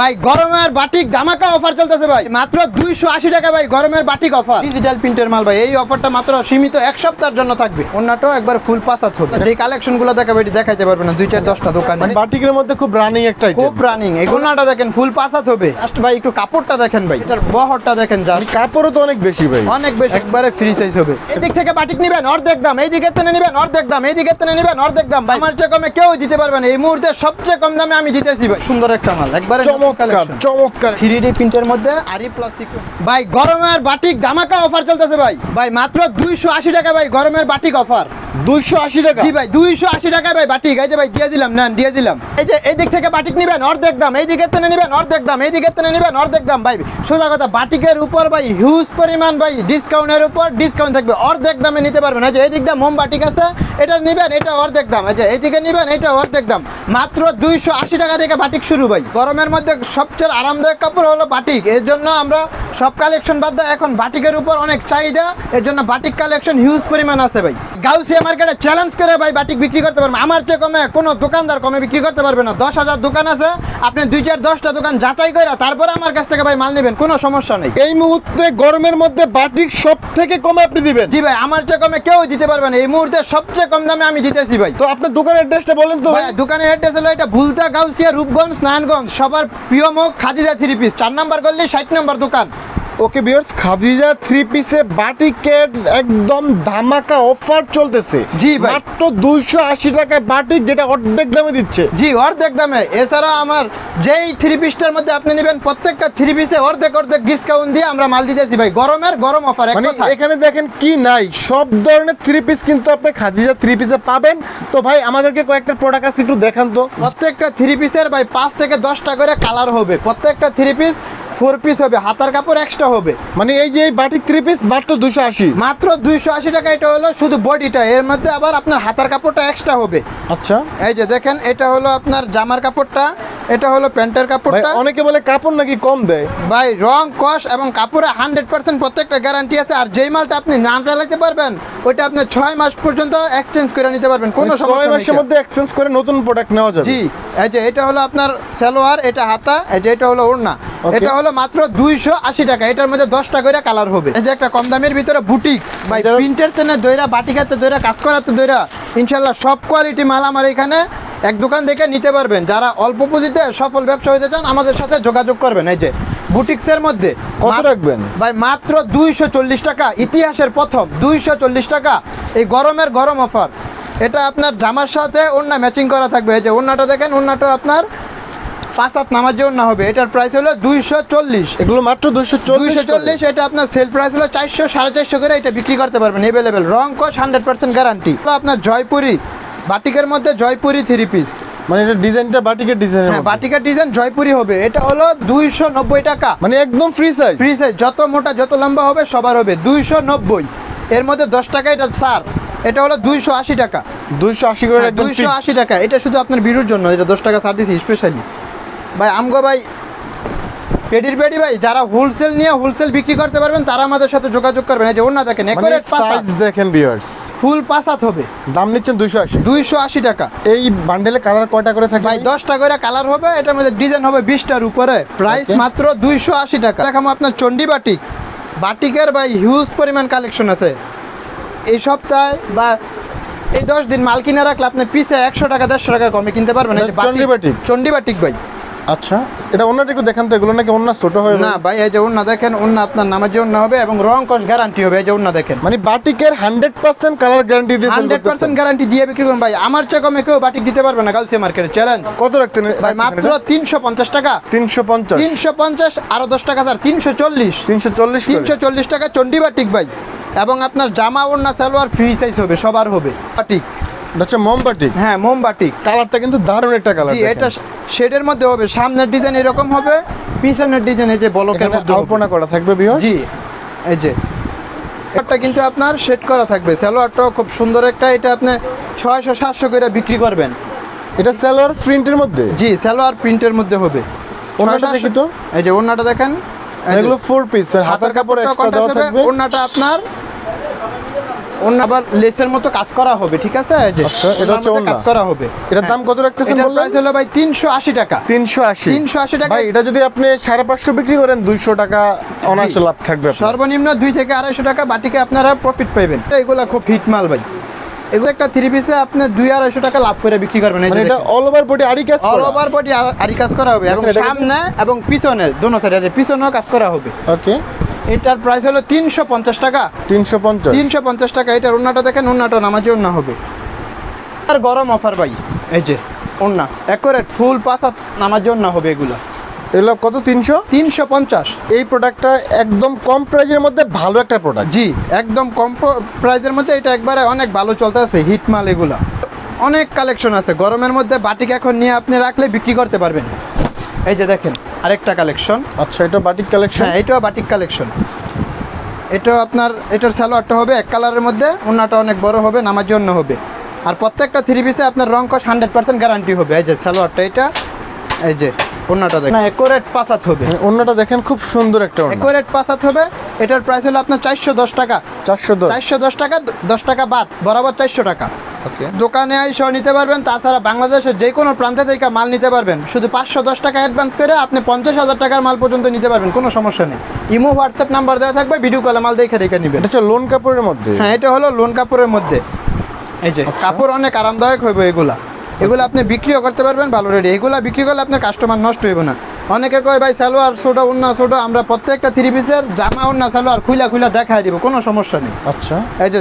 ভাই গরমের বাটিক ধামাকা অফার চলতেছে ভাই, মাত্র 280 টাকা ভাই গরমের বাটিক অফার। ডিজিটাল প্রিন্টের মাল ভাই, এই অফারটা মাত্র সীমিত এক সপ্তাহের জন্য থাকবে। অন্যটাও একবার ফুল পাসাত হবে। যে কালেকশন গুলো দেখাবে এটি দেখাইতে পারবে না 2-4-10টা দোকানে। মানে বাটিকের মধ্যে খুব রানিং একটা আইটেম, খুব রানিং। এগুলোটা দেখেন ফুল পাসাত হবে। জাস্ট ভাই একটু কাপড়টা দেখেন ভাই, এটার বহরটা দেখেন, জাস্ট কাপড়ও তো অনেক বেশি ভাই, অনেক বেশি, একবারে ফ্রি সাইজ হবে। এই দিক থেকে বাটিক নেবেন অর্ধেক দাম, এই দিকে টেনে নেবেন অর্ধেক দাম, এই দিকে টেনে নেবেন অর্ধেক দাম। ভাই আমার চেয়ে কমে কেউ দিতে পারবে না, এই মুহূর্তে সবচেয়ে কম দামে আমি দিতেছি ভাই। সুন্দর একটা মাল, একবারে চমৎকার চমৎকার 3D প্রিন্টের মধ্যে আরি প্লাস সিকোয়েন্স। ভাই গরমের বাটিক ধামাকা অফার চলতেছে ভাই, ভাই মাত্র 280 টাকা ভাই গরমের বাটিক অফার। 280 টাকা? জি ভাই 280 টাকা ভাই বাটিক। এই যে ভাই দিয়ে দিলাম, নেন দিয়ে দিলাম। এই যে এই দিক থেকে বাটিক নেবেন অর্ধেক দাম, এই দিকে টেনে নেবেন অর্ধেক দাম, এই দিকে টেনে নেবেন অর্ধেক দাম। ভাই সোজা কথা, বাটিকের উপর ভাই হিউজ পরিমাণ ভাই ডিসকাউন্টের উপর ডিসকাউন্ট থাকবে, অর্ধেক দামে নিতে পারবেন। এই যে এই দিক দিয়ে মোম বাটিক আছে, এটা নেবেন, এটা অর্ধেক দাম। এই যে এইদিকে নেবেন, এটা অর্ধেক দাম। মাত্র 280 টাকা থেকে বাটিক শুরু ভাই। গরমের মধ্যে সবচেয়ে আরামদায়ক কাপড় হলো বাটিক, এর জন্য আমরা সব কালেকশন বাদ দিয়ে এখন বাটিকের উপর অনেক চাহিদা, এর জন্য বাটিক কালেকশন হিউজ পরিমাণ আছে ভাই। গাউসিয়া মার্কেটে চ্যালেঞ্জ করে ভাই বাটিক বিক্রি করতে পারবেন। আমার চেয়ে কমে কোনো দোকানদার কমে বিক্রি করতে পারবে না। 10,000 দোকান আছে, আপনি 2-4-10টা দোকান যাচাই করে তারপরে আমার কাছ থেকে ভাই মাল নেবেন, কোনো সমস্যা নেই। এই মুহূর্তে গরমের মধ্যে বাটিক সব থেকে কমে আপনি দিবেন? জি ভাই, আমার চেয়ে কমে কেউ দিতে পারবে না, এই মুহূর্তে সবচেয়ে কম দামে আমি দিতেছি ভাই। তো আপনার দোকানের অ্যাড্রেসটা বলেন তো ভাই। দোকানের অ্যাড্রেস হলো এটা ভুলতা, গাউসিয়া, রূপগঞ্জ, নারায়ণগঞ্জ। সবার প্রিয় মুখ খাদিজা 3 পিস, 4 নাম্বার গলি 60 নম্বর দোকান। ওকে ভিউয়ার্স, খাদিজা 3 পিসে বাটিকের একদম ধামাকা অফার চলতেছে। জি ভাই, মাত্র 280 টাকায় বাটিক, যেটা অর্ধেক দামে দিচ্ছে। জি অর্ধেক দামে। এছাড়া আমার যেই 3 পিসটার মধ্যে আপনি নেবেন প্রত্যেকটা 3 পিসে অর্ধেক অর্ধেক ডিসকাউন্ট দিয়ে আমরা মাল দিতেছি ভাই, গরমের গরম অফার। মানে এখানে দেখেন কি নাই, সব ধরনের 3 পিস কিন্তু আপনি খাদিজা 3 পিসে পাবেন। তো ভাই আমাদেরকে কয়েকটা প্রোডাক্ট আছে একটু দেখান তো। প্রত্যেকটা 3 পিসের ভাই 5 থেকে 10টা করে কালার হবে। প্রত্যেকটা 3 পিস 4 পিস হবে, হাতার কাপড় এক্সট্রা হবে। মানে এই যে এই বাটিক 3 পিস মাত্র 280? মাত্র 280 টাকা। এটা হলো শুধু বডিটা, এর মধ্যে আবার আপনার হাতার কাপড়টা এক্সট্রা হবে। আচ্ছা, এই যে দেখেন, এটা হলো আপনার জামার কাপড়টা, এটা হলো প্যান্টের কাপড়টা। অনেকে বলে কাপড় নাকি কম দেয়। ভাই রং, কস এবং কাপড়ে 100% প্রত্যেকটা গ্যারান্টি আছে। আর যেই মালটা আপনি না চালাতে পারবেন ওইটা আপনি 6 মাস পর্যন্ত এক্সচেঞ্জ করে নিতে পারবেন, কোনো সমস্যা নেই। 6 মাসের মধ্যে এক্সচেঞ্জ করে নতুন প্রোডাক্ট নেওয়া যাবে। জি, এই যে এটা হলো আপনার সালোয়ার, এটা হাতা, এই যে এটা হলো ওড়না। এটা হলো মাত্র 280 টাকা। এটার মধ্যে 10টা করে কালার হবে। এই যে একটা কম দামের ভিতরে বুটিক্স ভাই, প্রিন্টের তেনে দইরা, বাটিকাতে দইরা, কাজ করাতে দইরা, ইনশাআল্লাহ সব কোয়ালিটি মাল আমার এখানে এক দোকান থেকে নিতে পারবেন। যারা অল্প পুঁজিতে সফল ব্যবসা হতে চান আমাদের সাথে যোগাযোগ করবেন। এই যে বুটিক্সের মধ্যে কত রাখবেন ভাই? মাত্র 240 টাকা। ইতিহাসের প্রথম 240 টাকা, এই গরমের গরম অফার। এটা আপনার জামার সাথে ওড়না ম্যাচিং করা থাকবে। এই যে ওড়নাটা দেখেন, ওড়নাটা আপনার 5 নামার যে ওড়না হবে। এটার প্রাইস হলো 240। এগুলো মাত্র 240। এটা আপনার সেল প্রাইস হলো 400-450 করে। এটা বিক্রি করতে পারবেন এভেলেবেল, রং কস 100% গ্যারান্টি। আপনার জয়পুরি বাটিকের মধ্যে জয়পুরি 3 পিস, মানে এটা ডিজাইনটা বাটিকের ডিজাইন। হ্যাঁ, বাটিকের ডিজাইন জয়পুরি হবে। এটা হলো 290 টাকা, মানে একদম ফ্রি সাইজ। ফ্রি সাইজ, যত মোটা যত লম্বা হবে সবার হবে 290। এর মধ্যে 10 টাকা এটা স্যার, এটা হলো 280 টাকা। 280 করে, 280 টাকা। এটা শুধু আপনার বিরুর জন্য, এটা 10 টাকা ছাড় দিছি স্পেশালি ভাই। আমগো ভাই পেডির পেডি ভাই, যারা হোলসেল নিয়ে হোলসেল বিক্রি করতে পারবেন তারা আমাদের সাথে যোগাযোগ করবেন। এই যে ওড়না দেখেন, একুরেট সাইজ দেখেন ভিউয়ার্স, ফুল পাসাত হবে। দাম নিচ্ছেন 280 টাকা। এই বান্ডেলে কালার কয়টা করে থাকে ভাই? 10টা করে কালার হবে। এটার মধ্যে ডিজাইন হবে 20টার উপরে। প্রাইস মাত্র 280 টাকা। দেখাবো আপনার চন্ডী বাটিক। বাটিকের ভাই হিউজ পরিমাণ কালেকশন আছে। এই সপ্তাহে বা এই 10 দিন মাল কিনে রাখলে আপনি পিছে 100 টাকা 150 টাকা কমে কিনতে পারবেন। এই যে চন্ডী বাটিক, চন্ডী বাটিক ভাই। আচ্ছা, এটা ওন্নাটা একটু দেখান তো। এগুলো নাকি ওন্না ছোট হয় না ভাই? এই যে ওন্না দেখেন, ওন্না আপনার নামার যে ওন্না হবে এবং রং কস গ্যারান্টি হবে। এই যে ওন্না দেখেন, মানে বাটিকের 100% কালার গ্যারান্টি দিয়ে 100% গ্যারান্টি দিয়ে বিক্রি করুন ভাই। আমার চেয়ে কমে কেউ বাটিক দিতে পারবে না গাউসিয়া মার্কেটে। চ্যালেঞ্জ। কত রাখতেন ভাই? মাত্র 350 টাকা। 350 আরো 10 টাকা স্যার, 340 টাকা চন্ডী বাটিক ভাই। এবং আপনার জামা ওড়না সালোয়ার ফ্রি সাইজ হবে, সবার হবে বাটিক। আচ্ছা, মোমবাটিক। হ্যাঁ, মোমবাটিক। কালারটা কিন্তু দারুণ একটা কালার। জি, এটা শেডের মধ্যে হবে। সামনের ডিজাইন এরকম হবে, পিছনের ডিজাইন এই যে বলকের মধ্যে কল্পনা করা থাকবে ভিউয়ার্স। জি, এই যে এটা কিন্তু আপনার শেড করা থাকবে। সালোয়ারটাও খুব সুন্দর একটা। এটা আপনি 600-700 করে বিক্রি করবেন। এটা সালোয়ার প্রিন্টের মধ্যে? জি, সালোয়ার প্রিন্টের মধ্যে হবে। ওড়নাটা দেখি তো। এই যে ওড়নাটা দেখেন, এগুলো 4 পিস, হাতার কাপড় এক্সট্রা দেওয়া থাকবে। ওড়নাটা আপনার ওন্না আবার লেসের মতো কাজ করা হবে, ঠিক আছে? এই যে আচ্ছা, এটা হচ্ছে ওন্নার মধ্যে কাজ ওন্না। করা হবে। এটার দাম কত রাখতেছেন এটার বললেন? প্রাইস হলো ভাই 380 টাকা। 380 380 টাকা। ভাই এটা যদি আপনি 550 বিক্রি করেন 200 টাকা অনায়াসে লাভ থাকবে আপনার। সর্বনিম্ন 2 থেকে 250 টাকা বাটিকে আপনারা প্রফিট পাবেন। এগুলা খুব হিট মাল ভাই। এগুলো একটা 3 পিসে আপনি 200-250 টাকা লাভ করে বিক্রি করবেন। এই মানে যে এটা অল ওভার বডি আড়ি কাজ অল করা। ওভার বডি আরি কাজ করা হবে এবং দেখেন, এটা সামনে এবং পিছনে দোনো সাইডে পিছনেও কাজ করা হবে। ওকে, এটার প্রাইস হলো 350 টাকা। 350 350 টাকা। এটার ওন্নাটা দেখেন, ওন্নাটা নামাজি ওন্না হবে। আর গরম অফার ভাই, এই যে ওন্না অ্যাকুরেট ফুল 5 হাত নামাজি ওন্না হবে এগুলো। এগুলো কত? 300। 350। এই প্রোডাক্টটা একদম কম প্রাইজের মধ্যে ভালো একটা প্রোডাক্ট। জি, একদম কম প্রাইসের মধ্যে এটা একবারে অনেক ভালো চলতেছে, হিট মাল এগুলো। অনেক কালেকশন আছে গরমের মধ্যে, বাটিক এখন নিয়ে আপনি রাখলে বিক্রি করতে পারবেন। এই যে দেখেন আরেকটা কালেকশন। আচ্ছা, এটা বাটিক কালেকশন। হ্যাঁ, এটাও বাটিক কালেকশন। এটা আপনার এটার সালোয়ারটা হবে এক কালারের মধ্যে, ওন্নাটা অনেক বড় হবে, নামার জন্য হবে। আর প্রত্যেকটা 3 পিসে আপনার রং কস 100% গ্যারান্টি হবে। এই যে সালোয়ারটা এটা, এই যে ওন্নাটা দেখেন না একুরেট 5 হাত হবে। অন্যটা দেখেন খুব সুন্দর একটা ওন্না। একুরেট 5 হাত হবে। এটার প্রাইস হলো আপনার 410 টাকা। 410। 410 টাকা, 10 টাকা বাদ, বরাবর 400 টাকা। ওকে, দোকানে এসে নিতে পারবেন, তাছাড়া বাংলাদেশের যে কোনো প্রান্ত থেকে মাল নিতে পারবেন। শুধু 510 টাকা অ্যাডভান্স করে আপনি 50,000 টাকার মাল পর্যন্ত নিতে পারবেন, কোনো সমস্যা নেই। ইমো হোয়াটসঅ্যাপ নাম্বার দেওয়া থাকবে, ভিডিও কলে মাল দেখে দেখে নেবেন। এটা হচ্ছে লোন কাপড়ের মধ্যে। হ্যাঁ, এটা হলো লোন কাপড়ের মধ্যে। এই যে কাপড় অনেক আরামদায়ক হবে এগুলা। এগুলো আপনি বিক্রিও করতে পারবেন ভালো রেডি। এগুলা বিক্রি করলে আপনার কাস্টমার নষ্ট হইব না। অনেকে কয় ভাই সালোয়ার ছোট, ওন্না ছোট, আমরা প্রত্যেকটা 3 পিসের জামা ওন্না সালোয়ার খুইলা খুইলা দেখায় দিব, কোনো সমস্যা নেই। আচ্ছা, এই যে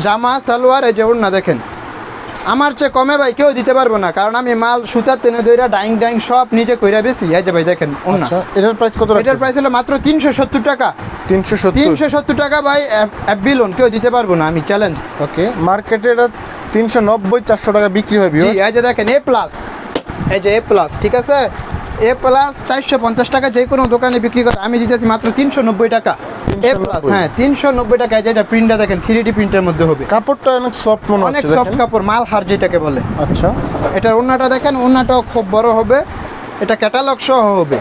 জামা সালোয়ার, এই যে ওন্না দেখেন, আমার চেয়ে কমে ভাই কেউ দিতে পারবো না, কারণ আমি মাল সুতার টেনে দইরা ডাইং ডাইং সব নিজে কইরা বেশি। এই যে ভাই দেখেন ওন্না। আচ্ছা, এটার প্রাইস কত? এটার প্রাইস হলো মাত্র 370 টাকা। 370। 370 টাকা ভাই, এফবি লোন কেউ দিতে পারবো না, আমি চ্যালেঞ্জ। ওকে, মার্কেটে এটা 390-400 টাকা বিক্রি হয় জি, ভিউয়ার্স। এই যে দেখেন এ প্লাস, এই যে এ প্লাস, ঠিক আছে? এ প্লাস 450 টাকা যে কোনো দোকানে বিক্রি করে, আমি দিতেছি মাত্র 390 টাকা। এ প্লাস, হ্যাঁ 390 টাকা। যেটা প্রিন্টটা দেখেন 3D প্রিন্টের মধ্যে হবে। কাপড়টা অনেক সফট মনে অনেক হচ্ছে সফট দেখেন। কাপড়, মাল হার যেটাকে বলে। আচ্ছা, এটার ওন্নাটা দেখেন, ওন্নাটাও খুব বড় হবে, এটা ক্যাটালগ সহ হবে।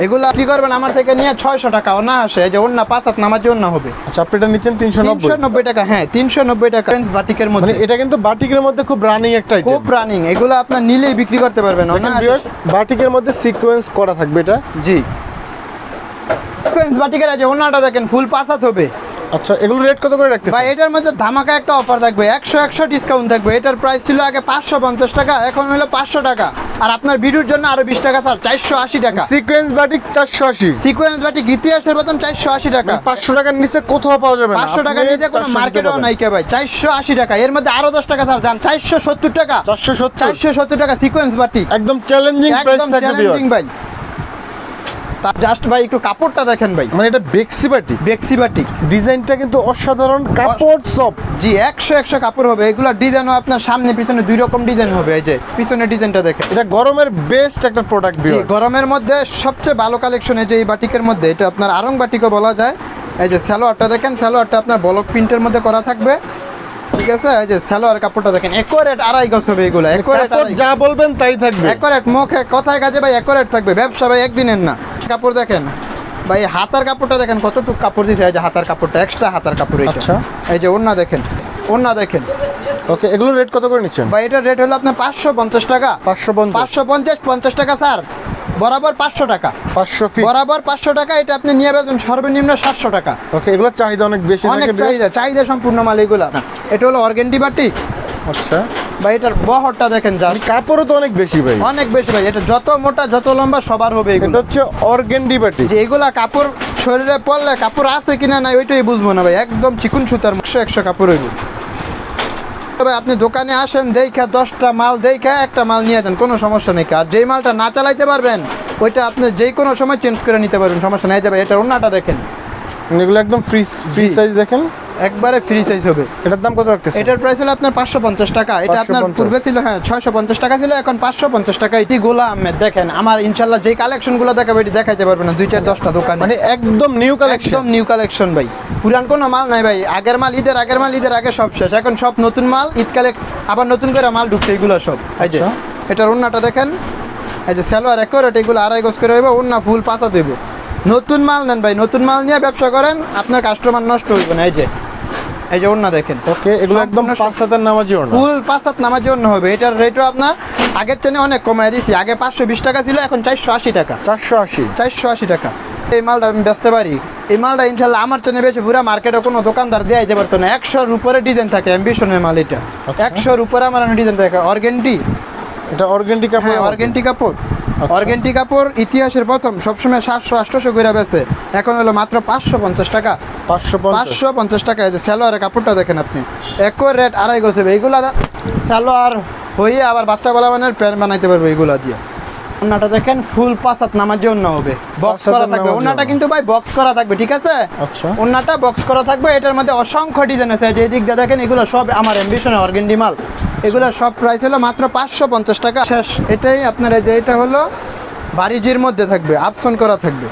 এগুলো কি করবেন আমার থেকে নিয়ে 600 টাকা ওন্না আসে। এই যে ওন্না 5 হাত নামার জন্য হবে। আচ্ছা, আপনি এটা নিচ্ছেন 390। 390 টাকা, হ্যাঁ 390 টাকা। বাটিকের মানে মধ্যে এটা কিন্তু বাটিকের মধ্যে খুব রানিং একটা আইটেম। খুব রানিং। এগুলো আপনার নিলেই বিক্রি করতে পারবেন দেখেন অনায়াসে। ভিউয়ার্স, বাটিকের মধ্যে সিকোয়েন্স করা থাকবে এটা। জি, সিকোয়েন্স বাটিকের আছে, ওন্নাটা দেখেন ফুল 5 হাত হবে। আচ্ছা, এগুলো রেট কত করে রাখতেছেন? ভাই এটার মধ্যে ধামাকা একটা অফার থাকবে, 100 ডিসকাউন্ট থাকবে। এটার প্রাইস ছিল আগে 550 টাকা, এখন হলো 500 টাকা। আর আপনার ভিডিওর জন্য আরো 20 টাকা স্যার, 480 টাকা। Sequence batik 480। সিকোয়েন্স বাটিক ইতিহাসের বেতন 480 টাকা। 500 টাকার নিচে কোথাও পাওয়া যাবে না। 500 টাকার আপনি নিচে কোনো 480 মার্কেটেও পাবেন। নাই কে ভাই, 480 টাকা। এর মধ্যে আরো 10 টাকা স্যার, যান 470 টাকা। 470। 470 টাকা সিকোয়েন্স বাটিক, একদম চ্যালেঞ্জিং প্রাইস একদম থাকবে চ্যালেঞ্জিং ভিউয়ার্স। ভাই। জাস্ট ভাই একটু কাপড়টা দেখেন ভাই, মানে এটা বেক্সি বাটিক। বেক্সি বাটিক। ডিজাইনটা কিন্তু অসাধারণ, কাপড় সফট। জি, 100 কাপড় হবে। এগুলা ডিজাইনও আপনার সামনে পিছনে 2 রকম ডিজাইন হবে। এই যে পিছনের ডিজাইনটা দেখেন। এটা গরমের বেস্ট একটা প্রোডাক্ট জি, ভিউয়ার্স। গরমের মধ্যে সবচেয়ে ভালো কালেকশন এই যে এই বাটিকের মধ্যে, এটা আপনার আরং বাটিকও বলা যায়। এই যে সালোয়ারটা দেখেন, সালোয়ারটা আপনার ব্লক প্রিন্টের মধ্যে করা থাকবে, ঠিক আছে? এই যে সালোয়ার কাপড়টা দেখেন, একুরেট 2.5 গজ হবে এগুলো, একুরেট কাপড় যা বলবেন তাই থাকবে। একুরেট, মুখে কথায় কাজে ভাই একুরেট থাকবে। ব্যবসা ভাই একদিনের না। কাপড় দেখেন ভাই, হাতার কাপড়টা দেখেন কতটুকু কাপড় দিয়েছে। এই যে হাতার কাপড়টা, এক্সট্রা হাতার কাপড় এটা। আচ্ছা। এই যে ওন্না দেখেন, ওন্না দেখেন ওকে, এগুলো রেট কত করে নিচ্ছেন? ভাই। এটার রেট হলো আপনার 550 টাকা। 550। 50 টাকা স্যার, বরাবর 500 টাকা। 500 পিস। বরাবর 500 টাকা। এটা আপনি নিয়ে বেচবেন সর্বনিম্ন 700 টাকা। ওকে, এগুলো চাহিদা অনেক বেশি অনেক থাকে চাহিদা, চাহিদা সম্পূর্ণ মাল এগুলা। এটা হলো অর্গেন্ডি বাটিক আচ্ছা, ভাই। এটার বহরটা দেখেন, যা কাপড়ও তো অনেক বেশি ভাই। অনেক বেশি ভাই। এটা যত মোটা যত লম্বা সবার হবে এটা এগুলো। হচ্ছে অর্গেন্ডি বাটিক। যে এগুলা কাপড় শরীরে পরলে কাপড় আছে কিনা নাই ওইটাই বুঝবো না ভাই। একদম চিকুন সুতার 100 কাপড় হইব ভাই। আপনি দোকানে আসেন, দেখা 10টা মাল দেখা একটা মাল নিয়ে যান, কোনো সমস্যা নেই। আর যেই মালটা না চালাইতে পারবেন ওইটা আপনি যে কোনো সময় চেঞ্জ করে নিতে পারবেন, সমস্যা নেই। যাবে এটা ওন্নাটা দেখেন, এগুলো একদম ফ্রি সাইজ দেখেন, একবারে ফ্রি সাইজ হবে। এটার দাম কত রাখতেছেন? এটার প্রাইস হলো আপনার 550 টাকা। এটা আপনার 550 পূর্বে ছিল, হ্যাঁ 650 টাকা ছিল, এখন 550 টাকা। এটি গোলা আহমেদ দেখেন, আমার ইনশাল্লাহ যেই কালেকশনগুলো দেখাবো এটি দেখাইতে পারবে না 2-4-10টা দোকান। মানে একদম নিউ কালেকশন। একদম নিউ কালেকশন ভাই, পুরান কোনো মাল নাই ভাই। আগের মাল ঈদের আগের মাল ঈদের আগে সব শেষ, এখন সব নতুন মাল। ঈদ কালেক্ট আবার নতুন করে মাল ঢুকছে এগুলো সব। এই যে আচ্ছা। এটার ওন্নাটা দেখেন, এই যে সালোয়ার একুরেট, এগুলো 2.5 গজ করে হইব, ওন্না ফুল 5 হাত হইব। নতুন মাল নেন ভাই, নতুন মাল নিয়ে ব্যবসা করেন, আপনার কাস্টমার নষ্ট হইব না। এই যে এই যে ওড়না দেখেন ওকে, এগুলো একদম সম্পূর্ণ 5 হাতের নামাজি ওড়না। ফুল 5 হাত নামার জন্য হবে। এটার রেটও আপনার আগের চেয়ে অনেক কমায় দিয়েছি। আগে 520 টাকা ছিল, এখন 480 টাকা। 480 টাকা এই মালটা আমি বেচতে পারি। এই মালটা ইনশাল্লাহ আমার চেয়ে বেশি পুরো মার্কেটে কোনো দোকানদার দেওয়া যেতে পারতো না। 100-র উপরে ডিজাইন থাকে অ্যাম্বিশনের মাল এটা। 100-র উপরে আমার ডিজাইন থাকে। অর্গেন্ডি, এটা অর্গেন্ডি কাপড়। হ্যাঁ অর্গেন্ডি কাপড়। অর্গেন্ডি কাপড় ইতিহাসের প্রথম সবসময় 700-800 করে বেচে, এখন হলো মাত্র 550 টাকা। 550 টাকা। এই যে সালোয়ারের কাপড়টা দেখেন আপনি, একর রেট 2.5 গজ হবে। এইগুলা সালোয়ার হয়ে আবার বাচ্চা বলা মানে প্যান্ট বানাইতে পারবে এইগুলা দিয়ে। ওন্নাটা দেখেন ফুল 5 হাত নামার জন্য হবে, বক্স করা থাকবে। ওন্নাটা কিন্তু ভাই বক্স করা থাকবে, ঠিক আছে? আচ্ছা, ওন্নাটা বক্স করা থাকবে। এটার মধ্যে অসংখ্য ডিজাইন আছে। যে দিক দিয়ে দেখেন এগুলো সব আমার অ্যাম্বিশনের অর্গেন্ডি মাল। এগুলো সব প্রাইস হলো মাত্র 550 টাকা। শেষ এটাই আপনার। এই যে এটা হলো বারিজির মধ্যে থাকবে, আপসন করা থাকবে।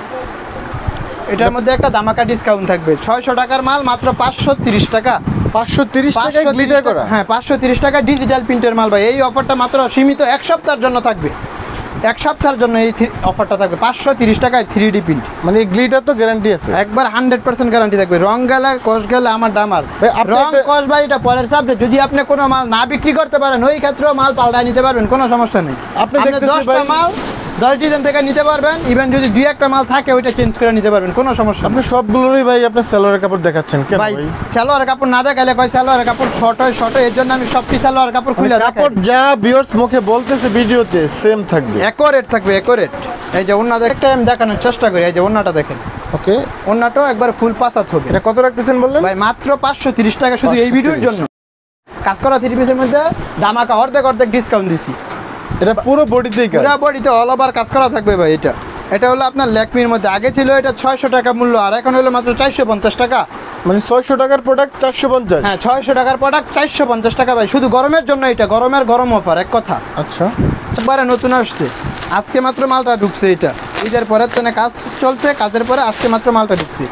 এটার মধ্যে একটা ধামাকা ডিসকাউন্ট থাকবে। 600 টাকার মাল মাত্র 530 টাকা। 530 টাকা গ্লিটার করা। হ্যাঁ 530 টাকা ডিজিটাল প্রিন্টের মাল ভাই। এই অফারটা মাত্র সীমিত 1 সপ্তাহের জন্য থাকবে। 1 সপ্তাহের জন্য এই অফারটা থাকবে 530 টাকায় 3D প্রিন্ট। মানে গ্লিটার তো গ্যারান্টি আছে একবার 100% গ্যারান্টি থাকবে। রং গেলে কষ গেলে আমার ডামার রং কষ ভাই এটা পরের সাবজেক্ট। যদি আপনি কোনো মাল না বিক্রি করতে পারেন ওই ক্ষেত্রেও মাল পাল্টায় নিতে পারবেন, কোনো সমস্যা নেই। আপনি 10টা মাল 10 ডিজাইন থেকে নিতে পারবেন। ইভেন যদি 2-1টা মাল থাকে ওইটা চেঞ্জ করে নিতে পারবেন, কোনো সমস্যা নেই। আপনি সবগুলোরই ভাই আপনি সালোয়ারের কাপড় দেখাচ্ছেন কেন ভাই? ভাই সালোয়ারের কাপড় না দেখালে কয় সালোয়ারের কাপড় শর্ট হয়, এর জন্য আমি সবটি সালোয়ারের কাপড় খুলে দেখাই। কাপড় যা ভিউয়ার্স মুখে বলতেছে ভিডিওতে সেম থাকবে, একরেট থাকবে, একরেট। এই যে ওন্না দেখতে আমি দেখানোর চেষ্টা করি। এই যে ওন্নাটা দেখেন, ওকে। ওন্নাটাও একবার ফুল 5 হাত হবে। এটা কত রাখতেছেন বললেন ভাই মাত্র 530 টাকা শুধু এই ভিডিওর জন্য। কাজ করা 3 পিসের মধ্যে ধামাকা অর্ধেক ডিসকাউন্ট দিছি। এটা পুরো বডিতেই কাজ, পুরো বডিতে অল ওভার কাজ করা থাকবে ভাই। এটা হলো আপনার ল্যাকমির মধ্যে। আগে ছিল এটা 600 টাকা মূল্য, আর এখন হলো মাত্র 450 টাকা। মানে 600 টাকার প্রোডাক্ট 450। হ্যাঁ 600 টাকার প্রোডাক্ট 450 টাকা ভাই। শুধু গরমের জন্য এটা, গরম অফার এক কথা। আচ্ছা, একবারে নতুন আসছে, আজকে মাত্র মালটা ঢুকছে। এটা ঈদের পরের তেনে কাজ চলছে, কাজের পরে আজকে মাত্র মালটা ঢুকছে।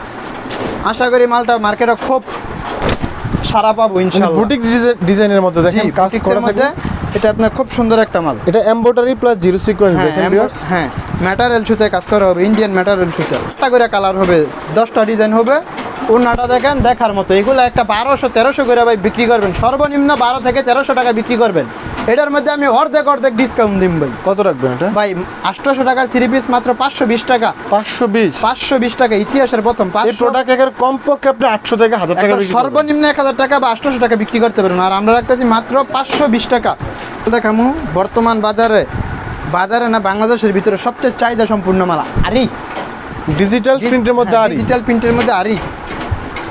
আশা করি মালটা মার্কেটে খুব সারা পাবো ইনশাআল্লাহ। বুটিক ডিজাইনের মধ্যে দেখেন কাজ করা মধ্যে। এটা আপনার খুব সুন্দর একটা মাল। এটা এমব্রয়ডারি প্লাস জিরো সিকোয়েন্স দেখেন ভিউয়ার্স। হ্যাঁ ম্যাটেরিয়াল সুতে কাজ করা হবে, ইন্ডিয়ান ম্যাটেরিয়াল সুতে। একটা করে কালার হবে, 10টা ডিজাইন হবে। ওন্নাটা দেখেন দেখার মতো। এগুলো একটা 1200-1300 করে ভাই বিক্রি করবেন, সর্বনিম্ন 12 থেকে 1300 টাকা বিক্রি করবেন। এটার মধ্যে আমি অর্ধেক ডিসকাউন্ট দিম ভাই। কত রাখবেন এটা ভাই 800 টাকার 3 পিস মাত্র 520 টাকা। 520 টাকা ইতিহাসের প্রথম। এই প্রোডাক্ট এর কমপক্ষে আপনি 800 থেকে 1000 টাকা বিক্রি করবেন। সর্বনিম্ন 1000 টাকা বা 800 টাকা বিক্রি করতে পারবেন। আর আমরা রাখতেছি মাত্র 520 টাকা। দেখামু বর্তমান বাজারে না বাংলাদেশের ভিতরে সবচেয়ে চাহিদা সম্পূর্ণ মাল আরি। ডিজিটাল প্রিন্টের মধ্যে আরি। ডিজিটাল প্রিন্টের মধ্যে আরি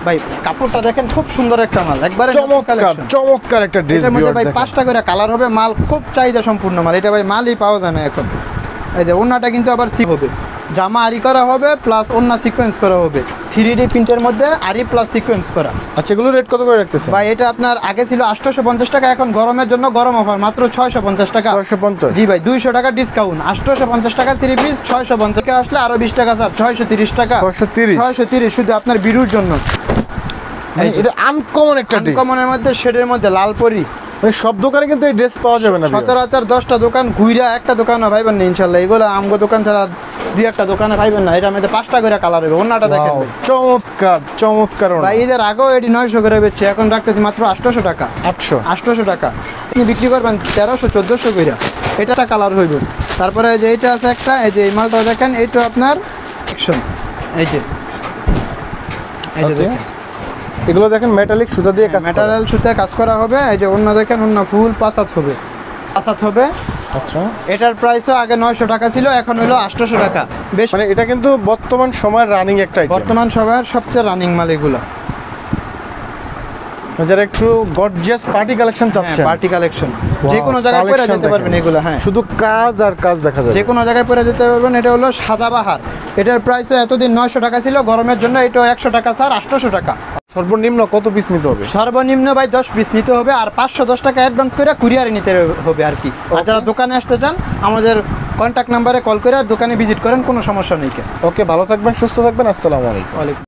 ভাই। কাপড়টা দেখেন খুব সুন্দর একটা মাল, একবারে চমৎকার একটা ড্রেস। এর মধ্যে ভাই 5টা করে কালার হবে। মাল খুব চাহিদা সম্পূর্ণ মাল। এটা ভাই মালই পাওয়া যায় না এখন। এই যে ওন্নাটা কিন্তু আবার হবে, জামা আরি করা হবে প্লাস ওন্না সিকোয়েন্স করা হবে। 3D প্রিন্টের মধ্যে আরি প্লাস সিকোয়েন্স করা। আচ্ছা, এগুলো রেট কত করে রাখতেছেন ভাই? এটা আপনার আগে ছিল 850 টাকা, এখন গরমের জন্য গরম অফার মাত্র 650 টাকা। 650। জি ভাই 200 টাকা ডিসকাউন্ট। 850 টাকার 3 পিস 650 টাকা আসলে আরো 20 টাকা স্যার, 630 টাকা। 630 শুধু আপনার বিরুর জন্য। মানে এটা আনকমন একটা ড্রেস। আনকমনের মধ্যে শেডের মধ্যে লাল পরি। মানে সব দোকানে কিন্তু এই ড্রেস পাওয়া যাবে না। সচরাচর 10টা দোকান ঘুইরা একটা দোকানও পাইবেন না ইনশাআল্লাহ। এগুলো আমগো দোকান ছাড়া 2-1টা দোকানে পাইবেন না। এটার মধ্যে 5টা করে কালার হবে। ওন্নাটা দেখেন ভাই, চমৎকার। ভাই এদের আগেও এটি 900 করে বেচছে, এখন রাখতেছি মাত্র 800 টাকা। 800 টাকা আপনি বিক্রি করবেন 1300-1400 করে। এটা কালার হইব। তারপরে যে এইটা আছে একটা, এই যে এই মালটা দেখেন, এইটা আপনার অ্যাকশন। এই যে দেখেন, এগুলো দেখেন মেটালিক সুতা দিয়ে কাজ, ম্যাটেরিয়াল সুতায় কাজ করা হবে। এই যে ওন্না দেখেন, ওন্না ফুল 5 হাত হবে। 5 হাত হবে। আচ্ছা, এটার প্রাইসও আগে 900 টাকা ছিল, এখন হলো 800 টাকা। বেশ, মানে এটা কিন্তু বর্তমান সময়ের রানিং একটা আইটেম। বর্তমান সময়ের সবচেয়ে রানিং মাল এগুলো। যারা একটু গর্জিয়াস পার্টি কালেকশন চাচ্ছেন, পার্টি কালেকশন যে কোনো জায়গায় পরে যেতে পারবেন এগুলো। হ্যাঁ, শুধু কাজ আর কাজ দেখা যায়, যে কোনো জায়গায় পরে যেতে পারবেন। এটা হলো সাদাবাহার। এটার প্রাইসও এতদিন 900 টাকা ছিল, গরমের জন্য এটা 100 টাকা স্যার, 800 টাকা। সর্বনিম্ন কত পিস নিতে হবে? সর্বনিম্ন ভাই 10 পিস নিতে হবে, আর 510 টাকা অ্যাডভান্স করে কুরিয়ারে নিতে হবে আর কি। আর যারা দোকানে আসতে চান আমাদের কন্ট্যাক্ট নাম্বারে কল করে দোকানে ভিজিট করেন, কোনো সমস্যা নেই। ওকে, ভালো থাকবেন, সুস্থ থাকবেন, আসসালামু আলাইকুম।